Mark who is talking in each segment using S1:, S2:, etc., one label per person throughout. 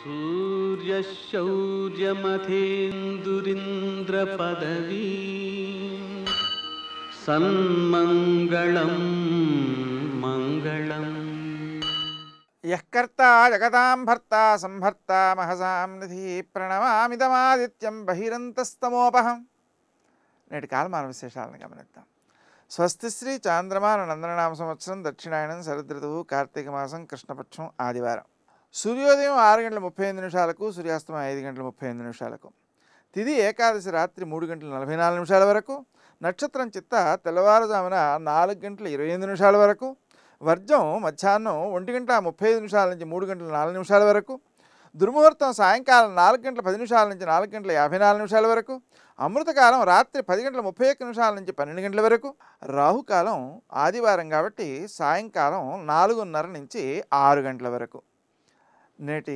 S1: सूर्यशौर्यमथेन्दुरिन्द्रपदवी सन्मङ्गलं मङ्गलम्
S2: యఃకర్త జగతాం భర్త సంభర్త మహసాం నిధి ప్రణమామిదమాదిత్యం బహిరంతస్తమోపహం. నేటి కాలమాన విశేషాలను గమనిద్దాం. స్వస్తి శ్రీ చాంద్రమాన నందననామ సంవత్సరం దక్షిణాయనం శరదృతువు కార్తీక మాసం కృష్ణపక్షం ఆదివారం. సూర్యోదయం 6:35 సూర్యాస్తమయం 5:35. తిథి ఏకాదశి రాత్రి 3:44 వరకు. నక్షత్రం చిత్త తెల్లవారుజామున 4:28 వరకు. వర్జం మధ్యాహ్నం 1:35 నుంచి 3:04 వరకు. దుర్ముహూర్తం సాయంకాలం 4:10 నుంచి 4:54 వరకు. అమృతకాలం రాత్రి 10:31 నుంచి 12 వరకు. రాహుకాలం ఆదివారం కాబట్టి సాయంకాలం 4:30 నుంచి 6 గంటల వరకు. నేటి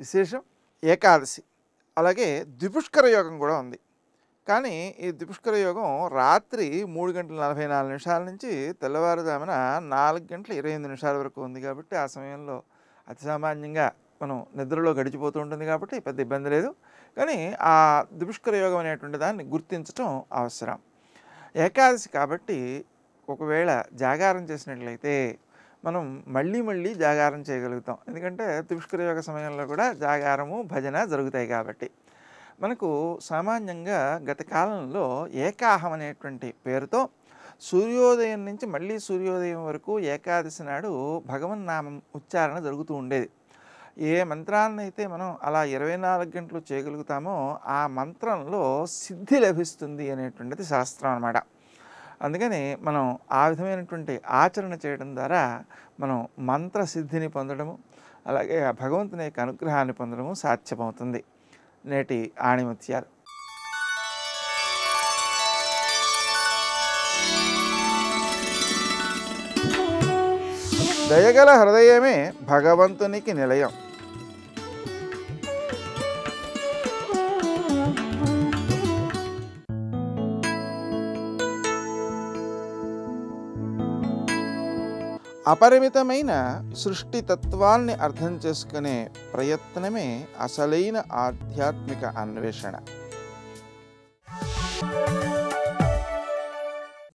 S2: విశేషం ఏకాదశి. అలాగే ద్విపుష్కర యోగం కూడా ఉంది. కానీ ఈ ద్విపుష్కర యోగం రాత్రి 3:44 నుంచి తెల్లవారుజామున 4:28 వరకు ఉంది కాబట్టి ఆ సమయంలో అతి సామాన్యంగా మనం నిద్రలో గడిచిపోతూ ఉంటుంది కాబట్టి పెద్ద ఇబ్బంది లేదు. కానీ ఆ ద్విపుష్కర యోగం అనేటువంటి దాన్ని గుర్తించడం అవసరం. ఏకాదశి కాబట్టి ఒకవేళ జాగారం చేసినట్లయితే మనం మళ్ళీ జాగారం చేయగలుగుతాం. ఎందుకంటే ద్విపుష్కర యోగ సమయంలో కూడా జాగారము భజన జరుగుతాయి కాబట్టి. మనకు సామాన్యంగా గత కాలంలో ఏకాహం అనేటువంటి పేరుతో సూర్యోదయం నుంచి మళ్ళీ సూర్యోదయం వరకు ఏకాదశి నాడు భగవన్నామం ఉచ్చారణ జరుగుతూ ఉండేది. ఏ మంత్రాన్ని అయితే మనం అలా 24 గంటలు చేయగలుగుతామో ఆ మంత్రంలో సిద్ధి లభిస్తుంది అనేటువంటిది శాస్త్రం అన్నమాట. అందుకని మనం ఆ విధమైనటువంటి ఆచరణ చేయడం ద్వారా మనం మంత్రసిద్ధిని పొందడము అలాగే ఆ భగవంతుని యొక్క అనుగ్రహాన్ని పొందడము సాధ్యమవుతుంది. నేటి ఆణిముత్యాలు. దయగల హృదయమే భగవంతునికి నిలయం. అపరిమితమైన సృష్టి తత్వాన్ని అర్థం చేసుకునే ప్రయత్నమే అసలైన ఆధ్యాత్మిక అన్వేషణ.